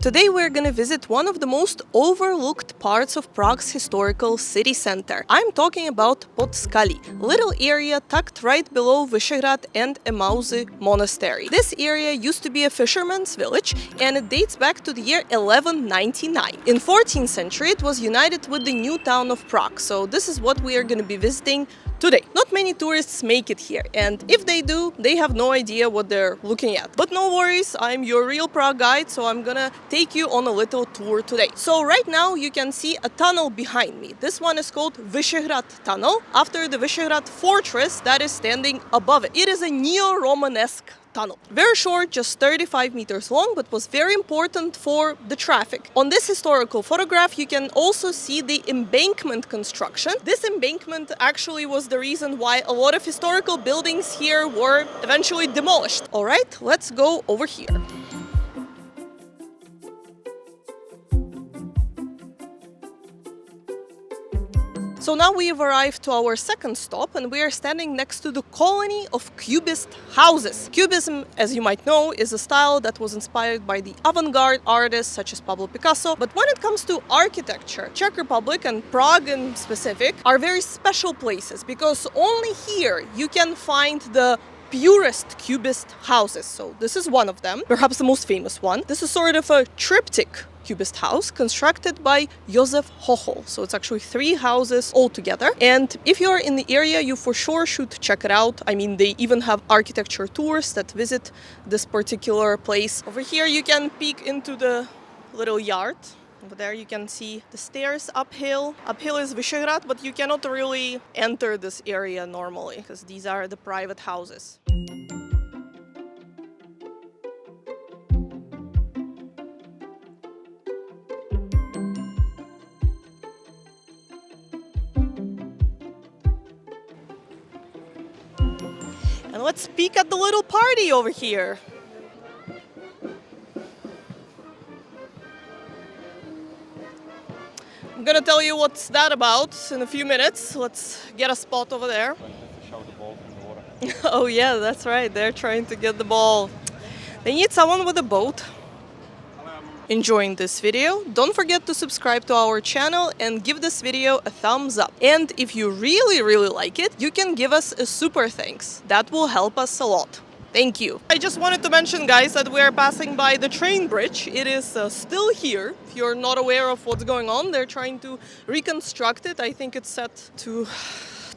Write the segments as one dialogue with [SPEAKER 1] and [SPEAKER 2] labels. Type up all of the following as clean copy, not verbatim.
[SPEAKER 1] Today we're gonna visit one of the most overlooked parts of Prague's historical city center. I'm talking about Podskali, little area tucked right below Vyšehrad and Emauzy Monastery. This area used to be a fisherman's village and it dates back to the year 1199. In 14th century it was united with the new town of Prague, so this is what we are gonna be visiting today. Not many tourists make it here, and if they do, they have no idea what they're looking at. But no worries, I'm your real Prague guide, so I'm gonna take you on a little tour today. So right now you can see a tunnel behind me. This one is called Vyšehrad Tunnel, after the Vyšehrad fortress that is standing above it. It is a neo-Romanesque tunnel. Very short, just 35 meters long, but was very important for the traffic. On this historical photograph, you can also see the embankment construction. This embankment actually was the reason why a lot of historical buildings here were eventually demolished. All right, let's go over here. So now we have arrived to our second stop and we are standing next to the colony of Cubist houses. Cubism, as you might know, is a style that was inspired by the avant-garde artists such as Pablo Picasso. But when it comes to architecture, Czech Republic and Prague in specific are very special places because only here you can find the purest Cubist houses. So this is one of them, perhaps the most famous one. This is sort of a triptych Cubist house constructed by Josef Hochol. So it's actually 3 houses all together. And if you're in the area, you for sure should check it out. I mean, they even have architecture tours that visit this particular place. Over here, you can peek into the little yard. Over there you can see the stairs uphill. Uphill is Vyšehrad, but you cannot really enter this area normally because these are the private houses. And let's peek at the little party over here. I'm gonna tell you what's that about in a few minutes. Let's get a spot over there. Oh yeah, that's right. They're trying to get the ball. They need someone with a boat. Enjoying this video? Don't forget to subscribe to our channel and give this video a thumbs up. And if you really like it, you can give us a super thanks. That will help us a lot. Thank you. I just wanted to mention, guys, that we are passing by the train bridge. It is still here. If you're not aware of what's going on, they're trying to reconstruct it. I think it's set to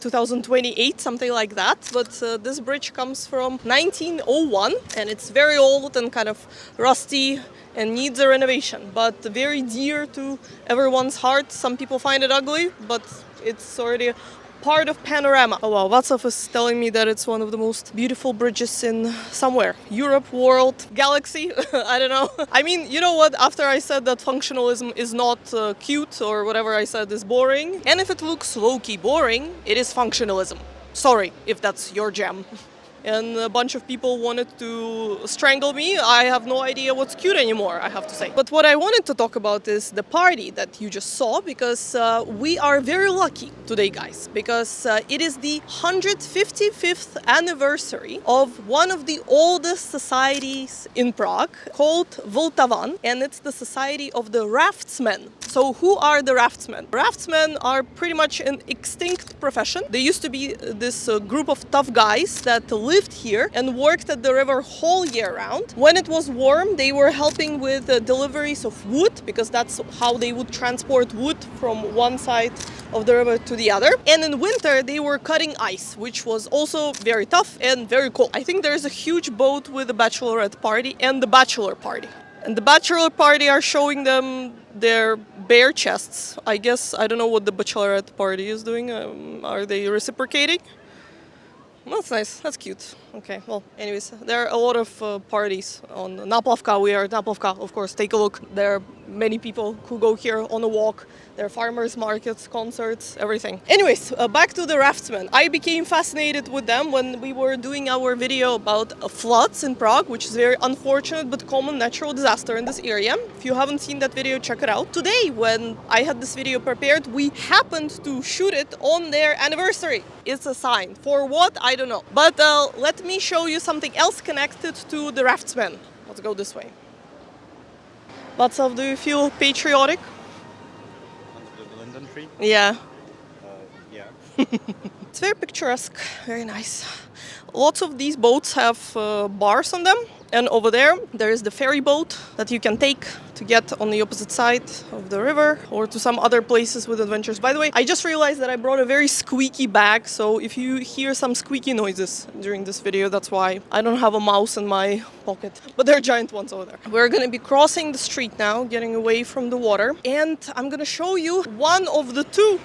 [SPEAKER 1] 2028, something like that. But this bridge comes from 1901 and it's very old and kind of rusty and needs a renovation, but very dear to everyone's heart. Some people find it ugly, but it's already part of panorama. Oh wow, Václav is telling me that it's one of the most beautiful bridges in somewhere. Europe, world, galaxy, I don't know. I mean, you know what, after I said that functionalism is not cute or whatever I said is boring, and if it looks low-key boring, it is functionalism. Sorry if that's your jam. And a bunch of people wanted to strangle me. I have no idea what's cute anymore, I have to say. But what I wanted to talk about is the party that you just saw, because we are very lucky today, guys, because it is the 155th anniversary of one of the oldest societies in Prague called Vltavan, and it's the Society of the Raftsmen. So who are the raftsmen? Raftsmen are pretty much an extinct profession. They used to be this group of tough guys that lived here and worked at the river whole year round. When it was warm, they were helping with deliveries of wood, because that's how they would transport wood from one side of the river to the other. And in winter, they were cutting ice, which was also very tough and very cold. I think there's a huge boat with a bachelorette party and the bachelor party. And the bachelor party are showing them their bare chests. I guess, I don't know what the bachelorette party is doing. Are they reciprocating? That's nice. That's cute. Okay, well, anyways, there are a lot of parties on Naplavka. We are at Naplavka, of course. Take a look. There are many people who go here on a walk. There are farmers markets, concerts, everything. Anyways, back to the raftsmen. I became fascinated with them when we were doing our video about floods in Prague, which is a very unfortunate but common natural disaster in this area. If you haven't seen that video, check it out. Today, when I had this video prepared, we happened to shoot it on their anniversary. It's a sign. For what? I don't know. But let me show you something else connected to the raftsmen. Let's go this way. Václav, do you feel patriotic?
[SPEAKER 2] Under the linden tree?
[SPEAKER 1] Yeah.
[SPEAKER 2] Yeah.
[SPEAKER 1] It's very picturesque, very nice. Lots of these boats have bars on them, and over there is the ferry boat that you can take to get on the opposite side of the river or to some other places with adventures. By the way, I just realized that I brought a very squeaky bag, so if you hear some squeaky noises during this video, that's why. I don't have a mouse in my pocket, but there are giant ones over there. We're gonna be crossing the street now, getting away from the water, and I'm gonna show you one of the two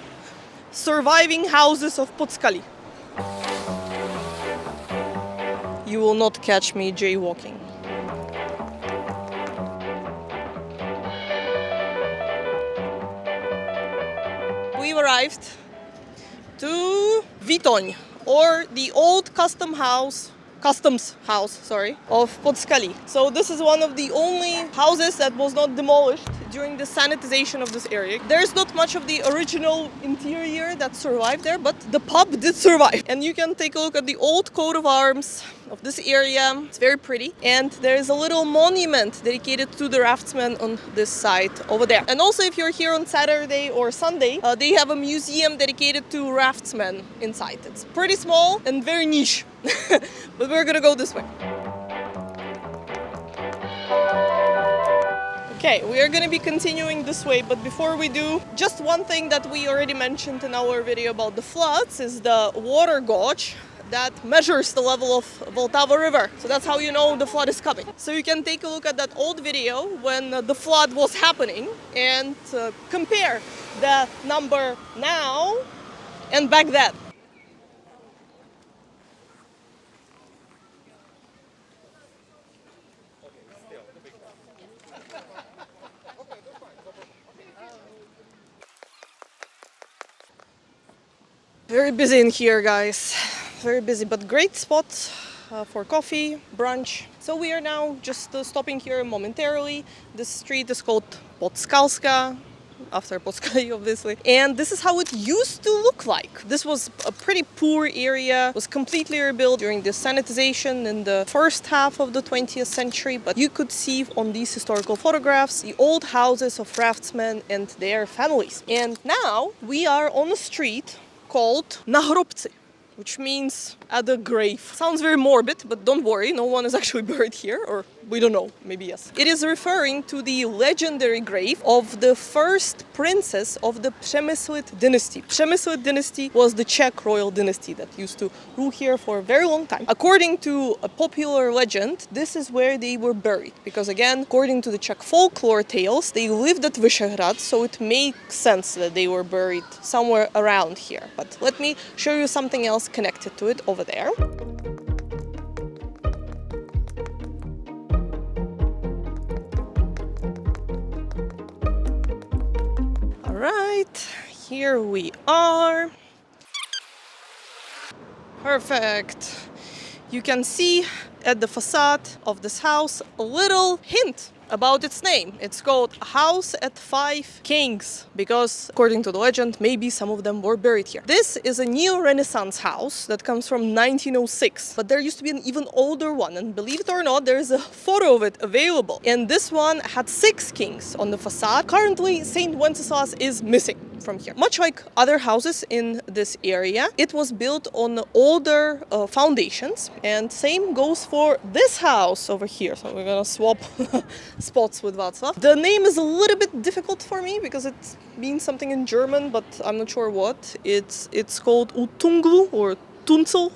[SPEAKER 1] surviving houses of Podskali. You will not catch me jaywalking. We've arrived to Vitoň, or the old customs house of Podskali. So this is one of the only houses that was not demolished during the sanitization of this area. There's not much of the original interior that survived there, but the pub did survive. And you can take a look at the old coat of arms of this area. It's very pretty. And there is a little monument dedicated to the raftsmen on this side over there. And also, if you're here on Saturday or Sunday, they have a museum dedicated to raftsmen inside. It's pretty small and very niche. But we're gonna go this way. Okay, we are gonna be continuing this way, but before we do, just one thing that we already mentioned in our video about the floods is the water gauge that measures the level of Vltava River. So that's how you know the flood is coming. So you can take a look at that old video when the flood was happening and compare the number now and back then. Very busy in here, guys. Very busy, but great spot for coffee, brunch. So we are now just stopping here momentarily. This street is called Podskalska, after Podskali, obviously. And this is how it used to look like. This was a pretty poor area, was completely rebuilt during the sanitization in the first half of the 20th century. But you could see on these historical photographs the old houses of craftsmen and their families. And now we are on a street called Na hrobci, which means at the grave. Sounds very morbid, but don't worry, no one is actually buried here, or we don't know, maybe yes. It is referring to the legendary grave of the first princess of the Přemyslit dynasty. Přemyslit dynasty was the Czech royal dynasty that used to rule here for a very long time. According to a popular legend, this is where they were buried, because again, according to the Czech folklore tales, they lived at Vyšehrad, so it makes sense that they were buried somewhere around here. But let me show you something else connected to it over there. All right, here we are. Perfect. You can see at the facade of this house a little hint about its name. It's called House at Five Kings because, according to the legend, maybe some of them were buried here. This is a neo-Renaissance house that comes from 1906, but there used to be an even older one, and believe it or not, there is a photo of it available. And this one had 6 kings on the facade. Currently, St. Wenceslas is missing from here. Much like other houses in this area, it was built on older foundations, and same goes for this house over here. So we're gonna swap spots with Václav. The name is a little bit difficult for me because it means something in German, but I'm not sure what. It's called Utunglu or Tunzel.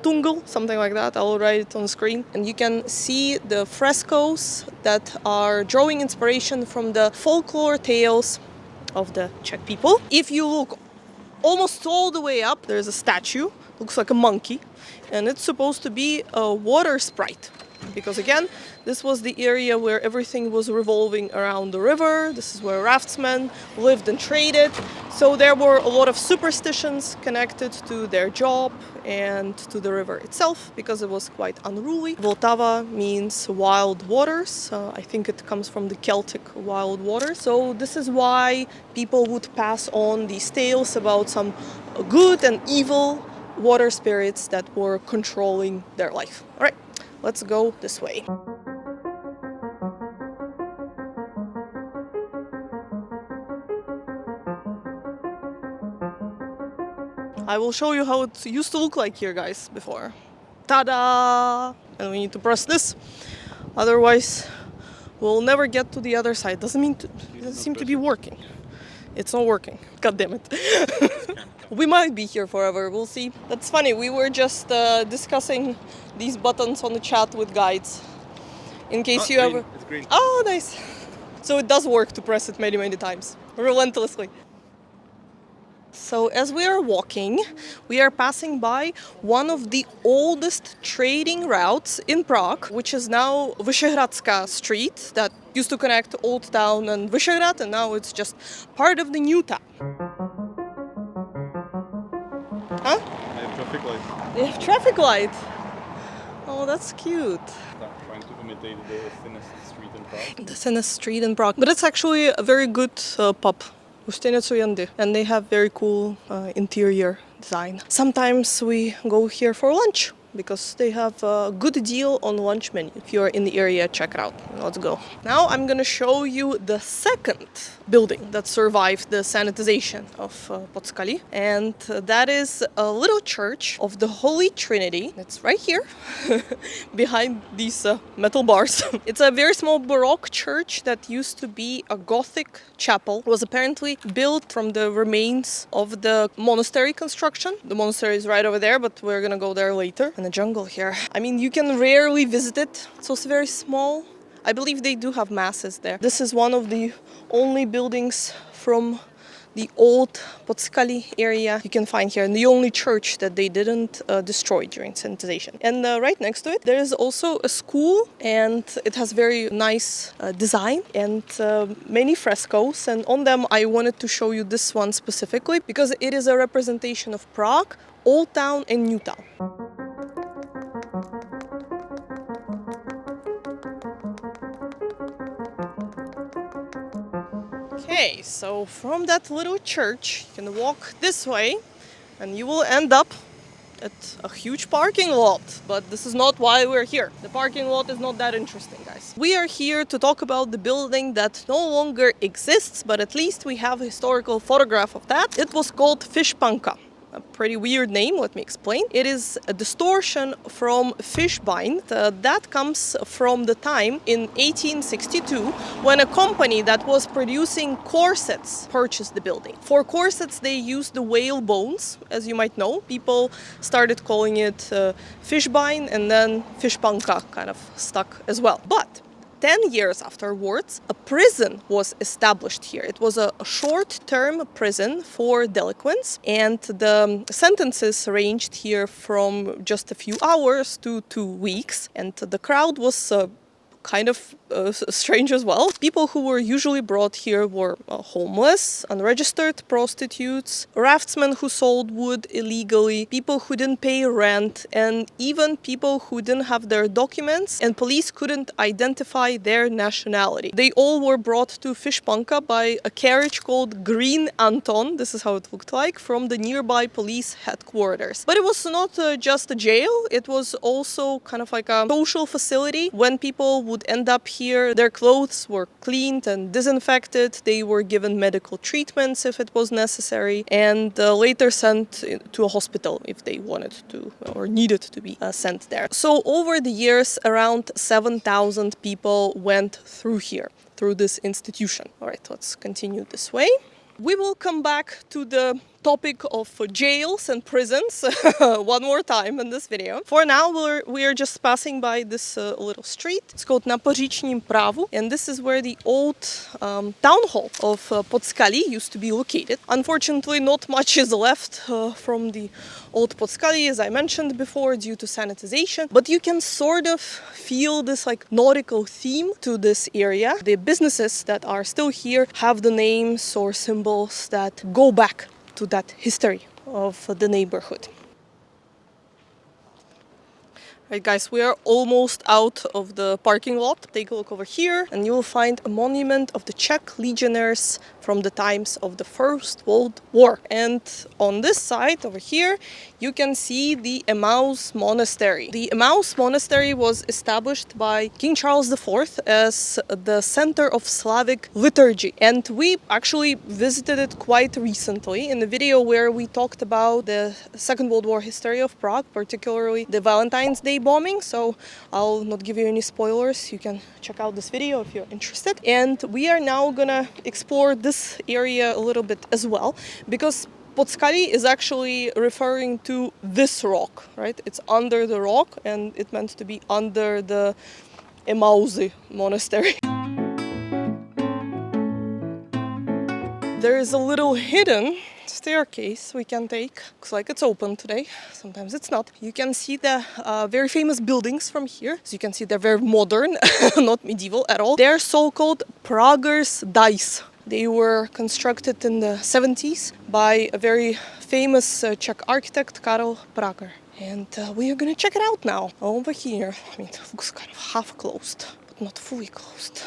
[SPEAKER 1] Tungl, something like that. I'll write it on the screen. And you can see the frescoes that are drawing inspiration from the folklore tales of the Czech people. If you look almost all the way up, there's a statue, looks like a monkey, and it's supposed to be a water sprite. Because again, this was the area where everything was revolving around the river. This is where raftsmen lived and traded. So there were a lot of superstitions connected to their job and to the river itself because it was quite unruly. Vltava means wild waters. I think it comes from the Celtic wild waters. So this is why people would pass on these tales about some good and evil water spirits that were controlling their life. All right. Let's go this way. I will show you how it used to look like here, guys, before. Ta-da! And we need to press this. Otherwise, we'll never get to the other side. It doesn't seem to be working. It's not working. God damn it. We might be here forever. We'll see. That's funny. We were just discussing these buttons on the chat with guides. In case you
[SPEAKER 2] green.
[SPEAKER 1] ever...
[SPEAKER 2] It's green.
[SPEAKER 1] Oh, nice. So it does work to press it many, many times. Relentlessly. So as we are walking, we are passing by one of the oldest trading routes in Prague, which is now Vyšehradska Street, that used to connect Old Town and Vyšehrad, and now it's just part of the new town. Huh?
[SPEAKER 2] They have traffic lights.
[SPEAKER 1] They have traffic light. Oh, that's cute.
[SPEAKER 2] Trying to imitate the thinnest street in Prague.
[SPEAKER 1] The thinnest street in Prague. But it's actually a very good pub. And they have very cool interior design. Sometimes we go here for lunch because they have a good deal on lunch menu. If you're in the area, check it out. Let's go. Now I'm gonna show you the second building that survived the sanitization of Podskali, and that is a little church of the Holy Trinity. It's right here behind these metal bars. It's a very small Baroque church that used to be a Gothic chapel. It was apparently built from the remains of the monastery construction. The monastery is right over there, but we're gonna go there later. In the jungle here. I mean, you can rarely visit it. It's also very small. I believe they do have masses there. This is one of the only buildings from the old Podskali area you can find here, and the only church that they didn't destroy during sanitization. And right next to it, there is also a school, and it has very nice design and many frescoes. And on them, I wanted to show you this one specifically because it is a representation of Prague, Old Town and New Town. Okay, so from that little church, you can walk this way and you will end up at a huge parking lot. But this is not why we're here. The parking lot is not that interesting, guys. We are here to talk about the building that no longer exists, but at least we have a historical photograph of that. It was called Fishpanka. A pretty weird name, let me explain. It is a distortion from fishbine. That comes from the time in 1862 when a company that was producing corsets purchased the building. For corsets, they used the whale bones, as you might know. People started calling it fishbine, and then fishpanka kind of stuck as well. But 10 years afterwards, a prison was established here. It was a short-term prison for delinquents, and the sentences ranged here from just a few hours to 2 weeks. And the crowd was kind of strange as well. People who were usually brought here were homeless, unregistered prostitutes, raftsmen who sold wood illegally, people who didn't pay rent, and even people who didn't have their documents, and police couldn't identify their nationality. They all were brought to Fishpanka by a carriage called Green Anton, this is how it looked like, from the nearby police headquarters. But it was not just a jail, it was also kind of like a social facility. When people would end up here, their clothes were cleaned and disinfected, they were given medical treatments if it was necessary, and later sent to a hospital if they wanted to or needed to be sent there. So over the years, around 7,000 people went through here, through this institution. All right, let's continue this way. We will come back to the topic of jails and prisons one more time in this video. For now, we are just passing by this little street. It's called Na Poříčním právu, and this is where the old town hall of Podskali used to be located. Unfortunately, not much is left from the old Podskali, as I mentioned before, due to sanitization, but you can sort of feel this like nautical theme to this area. The businesses that are still here have the names or symbols that go back to that history of the neighborhood. Right, guys, we are almost out of the parking lot. Take a look over here and you will find a monument of the Czech legionnaires from the times of the First World War. And on this side over here, you can see the Emmaus Monastery. The Emmaus Monastery was established by King Charles IV as the center of Slavic liturgy. And we actually visited it quite recently in the video where we talked about the Second World War history of Prague, particularly the Valentine's Day bombing. So I'll not give you any spoilers. You can check out this video if you're interested. And we are now gonna explore this area a little bit as well, because Podskali is actually referring to this rock, right? It's under the rock and it meant to be under the Emmaus Monastery. There is a little hidden staircase we can take. Looks like it's open today. Sometimes it's not. You can see the very famous buildings from here. So you can see they're very modern, not medieval at all. They're so-called Prager's dice. They were constructed in the 70s by a very famous Czech architect, Karel Prager. And we are gonna check it out now. Over here. I mean, it looks kind of half closed, but not fully closed.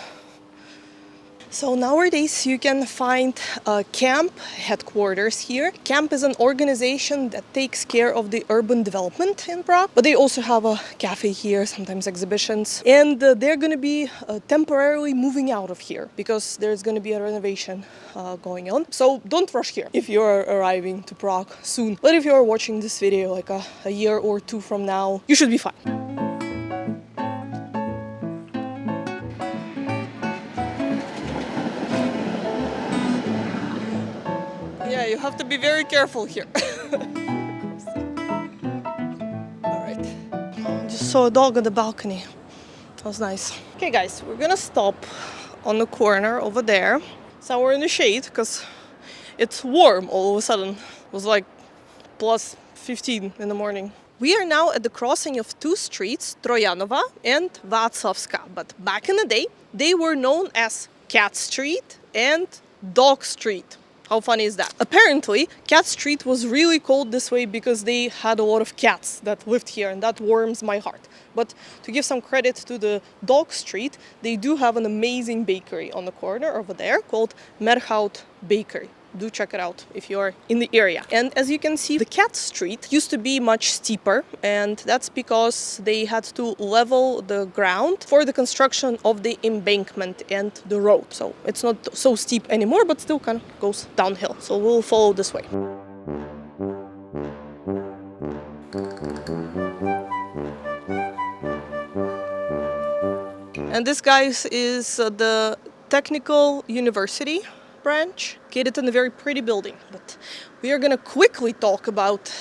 [SPEAKER 1] So nowadays you can find CAMP headquarters here. CAMP is an organization that takes care of the urban development in Prague, but they also have a cafe here, sometimes exhibitions. And they're going to be temporarily moving out of here because there's going to be a renovation going on. So don't rush here if you're arriving to Prague soon. But if you're watching this video like a year or two from now, you should be fine. Yeah, you have to be very careful here. All right. Just saw a dog on the balcony. That was nice. Okay, guys, we're gonna stop on the corner over there. So we're in the shade because it's warm all of a sudden. It was like plus 15 in the morning. We are now at the crossing of two streets, Trojanova and Václavská. But back in the day, they were known as Cat Street and Dog Street. How funny is that? Apparently, Cat Street was really called this way because they had a lot of cats that lived here, and that warms my heart. But to give some credit to the Dog Street, they do have an amazing bakery on the corner over there called Merhout Bakery. Do check it out if you're in the area. And as you can see, the Cat Street used to be much steeper, and that's because they had to level the ground for the construction of the embankment and the road. So it's not so steep anymore, but still kind of goes downhill. So we'll follow this way. And this, guys, is the Technical University branch, located in a very pretty building. But we are gonna quickly talk about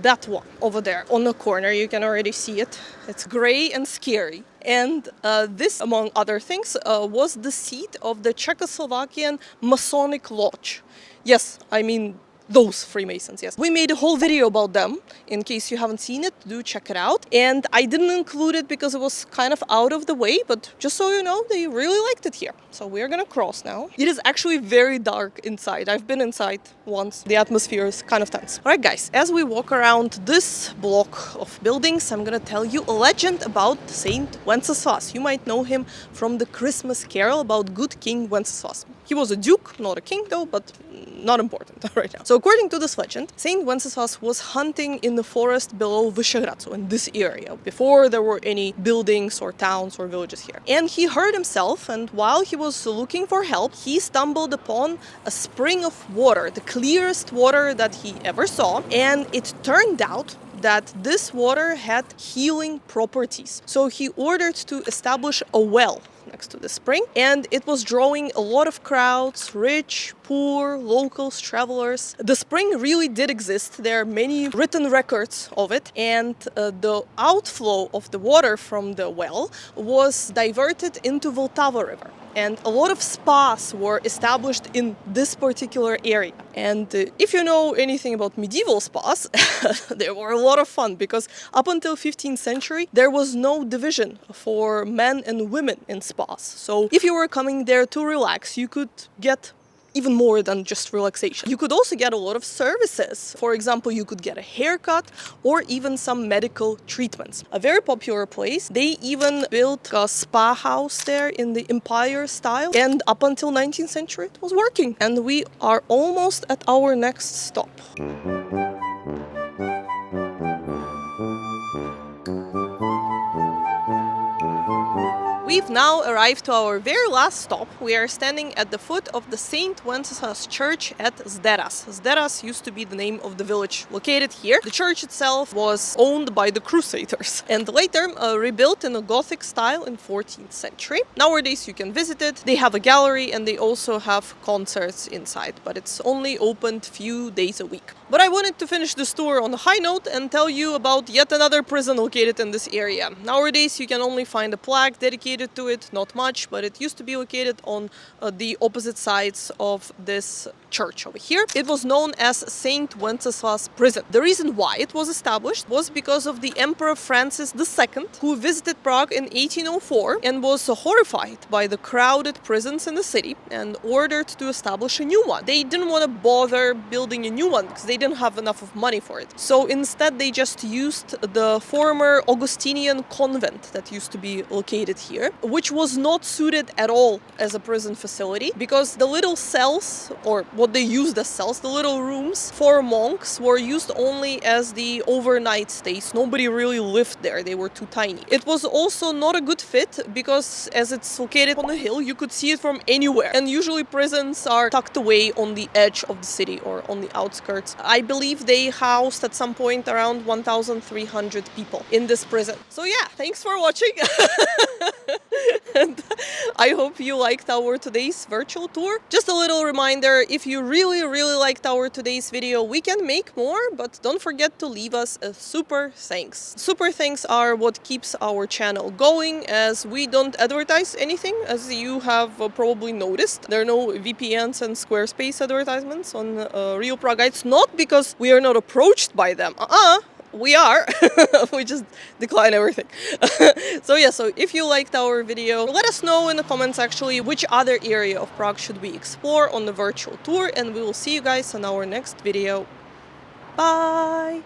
[SPEAKER 1] that one over there on the corner. You can already see it. It's gray and scary. And this, among other things, was the seat of the Czechoslovakian Masonic Lodge. Yes, I mean those Freemasons, yes. We made a whole video about them. In case you haven't seen it, do check it out. And I didn't include it because it was kind of out of the way, but just so you know, they really liked it here. So we're gonna cross now. It is actually very dark inside. I've been inside once. The atmosphere is kind of tense. All right, guys, as we walk around this block of buildings, I'm gonna tell you a legend about Saint Wenceslas. You might know him from the Christmas carol about good King Wenceslas. He was a duke, not a king though, but not important right now. So according to this legend, Saint Wenceslas was hunting in the forest below Vyšehrad, so in this area, before there were any buildings or towns or villages here. And he hurt himself, and while he was looking for help, he stumbled upon a spring of water, the clearest water that he ever saw, and it turned out that this water had healing properties. So he ordered to establish a well next to the spring, and it was drawing a lot of crowds, rich, poor, locals, travelers. The spring really did exist. There are many written records of it, and the outflow of the water from the well was diverted into Vltava River. And a lot of spas were established in this particular area. And if you know anything about medieval spas, they were a lot of fun, because up until 15th century, there was no division for men and women in spas. So if you were coming there to relax, you could get even more than just relaxation. You could also get a lot of services. For example, you could get a haircut or even some medical treatments. A very popular place. They even built a spa house there in the Empire style, and up until 19th century it was working. And we are almost at our next stop. We've now arrived to our very last stop. We are standing at the foot of the St. Wenceslas Church at Zderas. Zderas used to be the name of the village located here. The church itself was owned by the Crusaders and later rebuilt in a Gothic style in 14th century. Nowadays you can visit it. They have a gallery and they also have concerts inside, but it's only opened few days a week. But I wanted to finish this tour on a high note and tell you about yet another prison located in this area. Nowadays you can only find a plaque dedicated to it, not much, but it used to be located on the opposite sides of this church over here. It was known as St. Wenceslas Prison. The reason why it was established was because of the Emperor Francis II, who visited Prague in 1804 and was horrified by the crowded prisons in the city and ordered to establish a new one. They didn't want to bother building a new one because they didn't have enough of money for it. So instead they just used the former Augustinian convent that used to be located here, which was not suited at all as a prison facility because the little cells, or what they used as cells, the little rooms for monks, were used only as the overnight stays. Nobody really lived there. They were too tiny. It was also not a good fit because as it's located on a hill, you could see it from anywhere. And usually prisons are tucked away on the edge of the city or on the outskirts. I believe they housed at some point around 1,300 people in this prison. So yeah, thanks for watching. And I hope you liked our today's virtual tour. Just a little reminder, if you really liked our today's video, we can make more, but don't forget to leave us a super thanks. Super thanks are what keeps our channel going, as we don't advertise anything, as you have probably noticed. There are no VPNs and Squarespace advertisements on Real Prague Guides, not because we are not approached by them. We are. We just decline everything. So yeah, so if you liked our video, let us know in the comments actually which other area of Prague should we explore on the virtual tour, and we will see you guys in our next video. Bye!